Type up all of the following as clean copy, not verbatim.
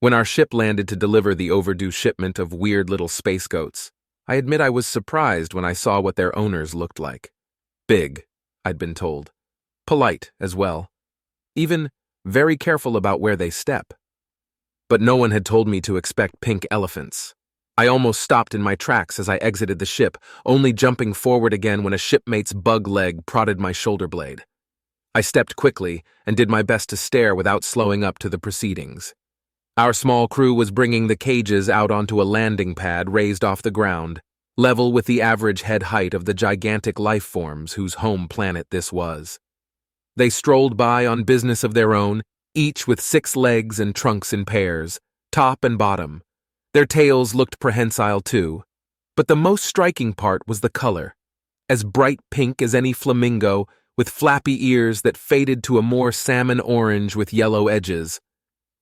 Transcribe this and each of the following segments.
When our ship landed to deliver the overdue shipment of weird little space goats, I admit I was surprised when I saw what their owners looked like. Big, I'd been told. Polite as well. Even very careful about where they step. But no one had told me to expect pink elephants. I almost stopped in my tracks as I exited the ship, only jumping forward again when a shipmate's bug leg prodded my shoulder blade. I stepped quickly and did my best to stare without slowing up to the proceedings. Our small crew was bringing the cages out onto a landing pad raised off the ground, level with the average head height of the gigantic life forms whose home planet this was. They strolled by on business of their own, each with 6 legs and trunks in pairs, top and bottom. Their tails looked prehensile too, but the most striking part was the color, as bright pink as any flamingo, with flappy ears that faded to a more salmon orange with yellow edges.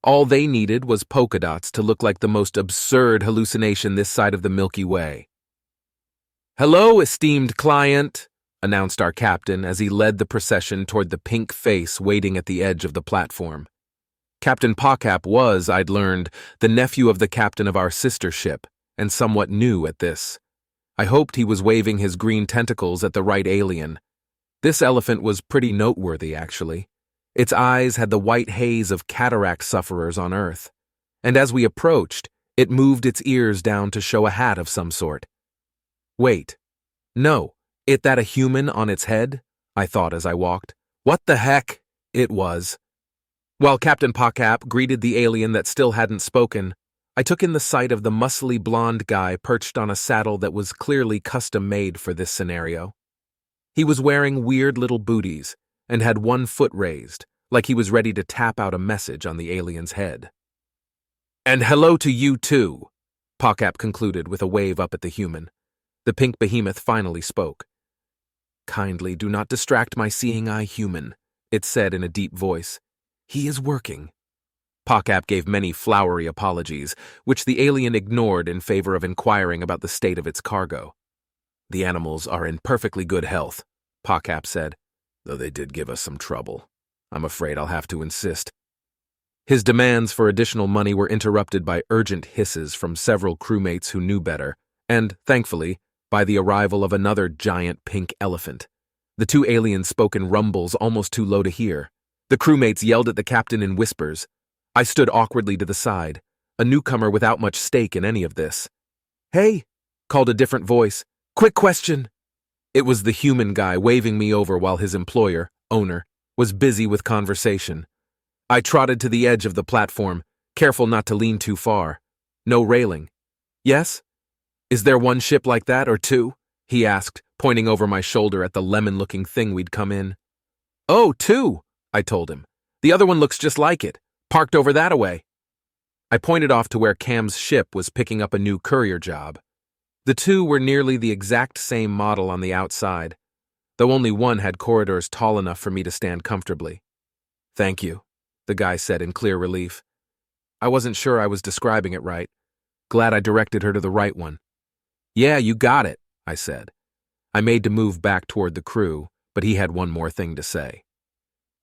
All they needed was polka dots to look like the most absurd hallucination this side of the Milky Way. "Hello, esteemed client," announced our captain as he led the procession toward the pink face waiting at the edge of the platform. Captain Pawcap was, I'd learned, the nephew of the captain of our sister ship, and somewhat new at this. I hoped he was waving his green tentacles at the right alien. This elephant was pretty noteworthy, actually. Its eyes had the white haze of cataract sufferers on Earth, and as we approached, it moved its ears down to show a hat of some sort. Wait, no, that a human on its head? I thought as I walked. What the heck? It was. While Captain Pawcap greeted the alien that still hadn't spoken, I took in the sight of the muscly blonde guy perched on a saddle that was clearly custom-made for this scenario. He was wearing weird little booties, and had one foot raised, like he was ready to tap out a message on the alien's head. "And hello to you too," Pawcap concluded with a wave up at the human. The pink behemoth finally spoke. "Kindly do not distract my seeing eye human," it said in a deep voice. "He is working." Pawcap gave many flowery apologies, which the alien ignored in favor of inquiring about the state of its cargo. "The animals are in perfectly good health," Pawcap said, "though they did give us some trouble. I'm afraid I'll have to insist." His demands for additional money were interrupted by urgent hisses from several crewmates who knew better, and, thankfully, by the arrival of another giant pink elephant. The 2 aliens spoke in rumbles almost too low to hear. The crewmates yelled at the captain in whispers. I stood awkwardly to the side, a newcomer without much stake in any of this. "Hey," called a different voice. "Quick question." It was the human guy waving me over while his employer, owner, was busy with conversation. I trotted to the edge of the platform, careful not to lean too far. No railing. "Yes? Is there one ship like that, or 2? He asked, pointing over my shoulder at the lemon-looking thing we'd come in. "Oh, 2, I told him. "The other one looks just like it, parked over that-a-way." I pointed off to where Cam's ship was picking up a new courier job. The 2 were nearly the exact same model on the outside, though only one had corridors tall enough for me to stand comfortably. "Thank you," the guy said in clear relief. I wasn't sure I was describing it right. Glad I directed her to the right one. "Yeah, you got it," I said. I made to move back toward the crew, but he had one more thing to say.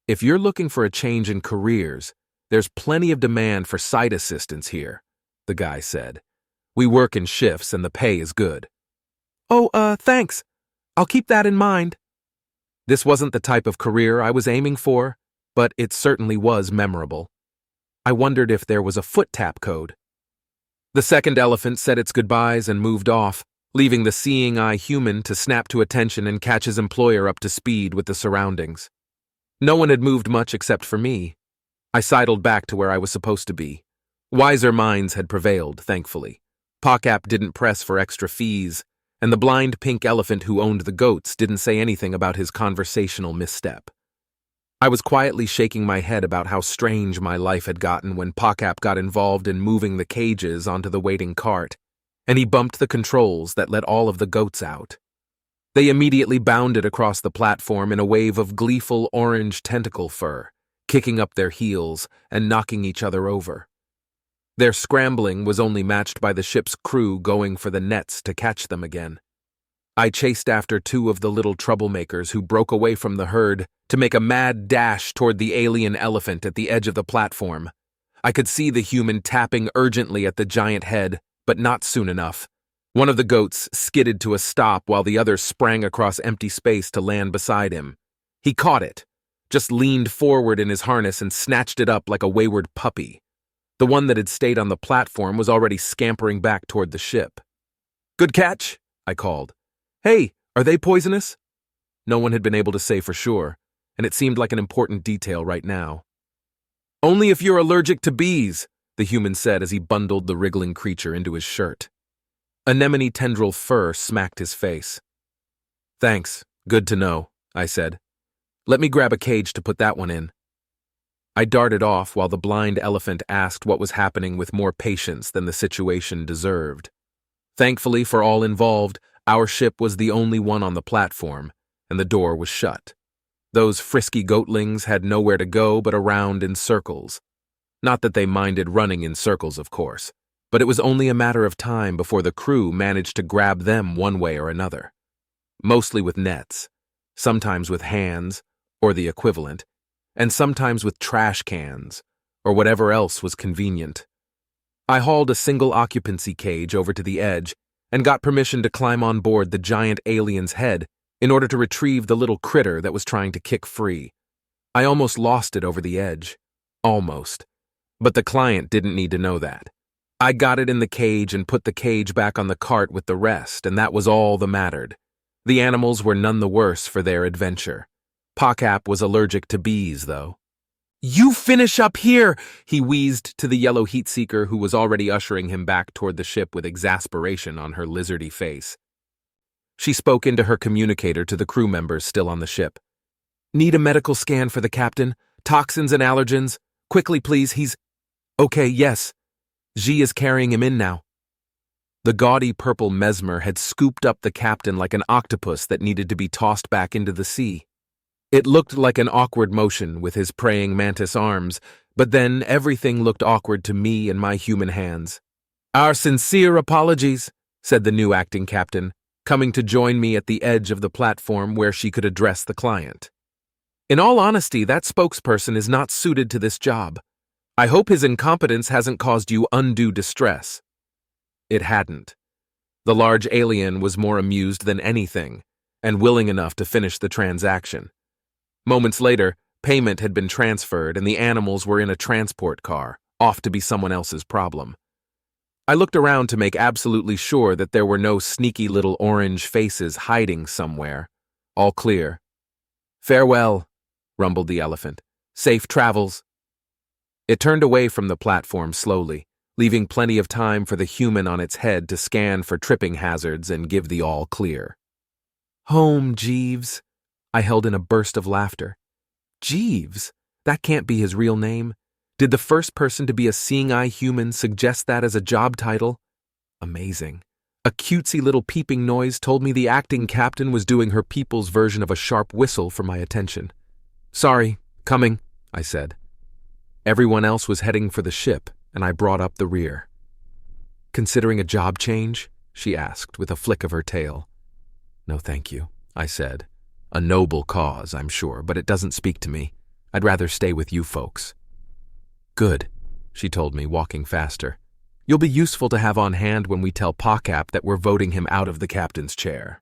"If you're looking for a change in careers, there's plenty of demand for site assistants here," the guy said. "We work in shifts and the pay is good." "Oh, thanks. I'll keep that in mind." This wasn't the type of career I was aiming for, but it certainly was memorable. I wondered if there was a foot tap code. The second elephant said its goodbyes and moved off, leaving the seeing eye human to snap to attention and catch his employer up to speed with the surroundings. No one had moved much except for me. I sidled back to where I was supposed to be. Wiser minds had prevailed, thankfully. Pawcap didn't press for extra fees, and the blind pink elephant who owned the goats didn't say anything about his conversational misstep. I was quietly shaking my head about how strange my life had gotten when Pawcap got involved in moving the cages onto the waiting cart, and he bumped the controls that let all of the goats out. They immediately bounded across the platform in a wave of gleeful orange tentacle fur, kicking up their heels and knocking each other over. Their scrambling was only matched by the ship's crew going for the nets to catch them again. I chased after 2 of the little troublemakers who broke away from the herd to make a mad dash toward the alien elephant at the edge of the platform. I could see the human tapping urgently at the giant head, but not soon enough. One of the goats skidded to a stop while the other sprang across empty space to land beside him. He caught it, just leaned forward in his harness and snatched it up like a wayward puppy. The one that had stayed on the platform was already scampering back toward the ship. "Good catch," I called. "Hey, are they poisonous?" No one had been able to say for sure, and it seemed like an important detail right now. "Only if you're allergic to bees," the human said as he bundled the wriggling creature into his shirt. Anemone tendril fur smacked his face. "Thanks, good to know," I said. "Let me grab a cage to put that one in." I darted off while the blind elephant asked what was happening with more patience than the situation deserved. Thankfully for all involved, our ship was the only one on the platform, and the door was shut. Those frisky goatlings had nowhere to go but around in circles. Not that they minded running in circles, of course, but it was only a matter of time before the crew managed to grab them one way or another. Mostly with nets, sometimes with hands, or the equivalent, and sometimes with trash cans, or whatever else was convenient. I hauled a single occupancy cage over to the edge and got permission to climb on board the giant alien's head in order to retrieve the little critter that was trying to kick free. I almost lost it over the edge. Almost. But the client didn't need to know that. I got it in the cage and put the cage back on the cart with the rest, and that was all that mattered. The animals were none the worse for their adventure. Pocap was allergic to bees, though. "You finish up here," he wheezed to the yellow heat-seeker who was already ushering him back toward the ship with exasperation on her lizardy face. She spoke into her communicator to the crew members still on the ship. "Need a medical scan for the captain? Toxins and allergens? Quickly, please, he's—" "Okay, yes. Xi is carrying him in now." The gaudy purple mesmer had scooped up the captain like an octopus that needed to be tossed back into the sea. It looked like an awkward motion with his praying mantis arms, but then everything looked awkward to me and my human hands. "Our sincere apologies," said the new acting captain, coming to join me at the edge of the platform where she could address the client. "In all honesty, that spokesperson is not suited to this job. I hope his incompetence hasn't caused you undue distress." It hadn't. The large alien was more amused than anything, and willing enough to finish the transaction. Moments later, payment had been transferred and the animals were in a transport car, off to be someone else's problem. I looked around to make absolutely sure that there were no sneaky little orange faces hiding somewhere. All clear. "Farewell," rumbled the elephant. "Safe travels." It turned away from the platform slowly, leaving plenty of time for the human on its head to scan for tripping hazards and give the all clear. "Home, Jeeves." I held in a burst of laughter. Jeeves? That can't be his real name. Did the first person to be a seeing-eye human suggest that as a job title? Amazing. A cutesy little peeping noise told me the acting captain was doing her people's version of a sharp whistle for my attention. "Sorry, coming," I said. Everyone else was heading for the ship, and I brought up the rear. "Considering a job change?" she asked with a flick of her tail. "No, thank you," I said. "A noble cause, I'm sure, but it doesn't speak to me. I'd rather stay with you folks." "Good," she told me, walking faster. "You'll be useful to have on hand when we tell Pocap that we're voting him out of the captain's chair."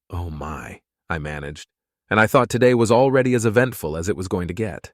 "Oh my," I managed, and I thought today was already as eventful as it was going to get.